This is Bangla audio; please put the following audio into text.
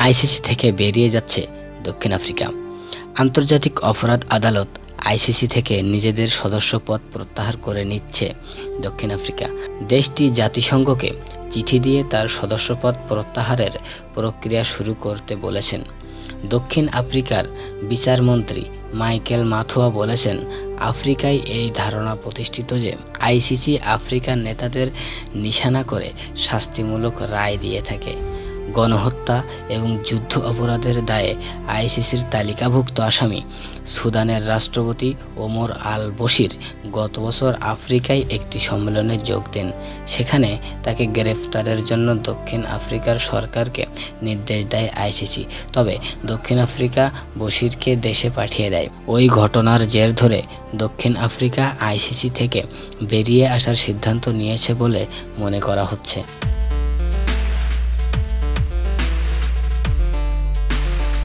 আইসিসি থেকে বেরিয়ে যাচ্ছে দক্ষিণ আফ্রিকা। আন্তর্জাতিক অপরাধ আদালত আইসিসি থেকে নিজেদের সদস্যপদ প্রত্যাহার করে নিচ্ছে দক্ষিণ আফ্রিকা। দেশটি জাতিসংঘকে চিঠি দিয়ে তার সদস্যপদ প্রত্যাহারের প্রক্রিয়া শুরু করতে বলেছেন। দক্ষিণ আফ্রিকার বিচারমন্ত্রী মাইকেল মাথুয়া বলেছেন, আফ্রিকায় এই ধারণা প্রতিষ্ঠিত যে আইসিসি আফ্রিকার নেতাদের নিশানা করে শাস্তিমূলক রায় দিয়ে থাকে। গণহত্যা এবং যুদ্ধ অপরাধের দায়ে আইসিসির তালিকাভুক্ত আসামি সুদানের রাষ্ট্রপতি ওমর আল বশির গত বছর আফ্রিকায় একটি সম্মেলনে যোগ দেন। সেখানে তাকে গ্রেফতারের জন্য দক্ষিণ আফ্রিকার সরকারকে নির্দেশ দেয় আইসিসি। তবে দক্ষিণ আফ্রিকা বশিরকে দেশে পাঠিয়ে দেয়। ওই ঘটনার জের ধরে দক্ষিণ আফ্রিকা আইসিসি থেকে বেরিয়ে আসার সিদ্ধান্ত নিয়েছে বলে মনে করা হচ্ছে।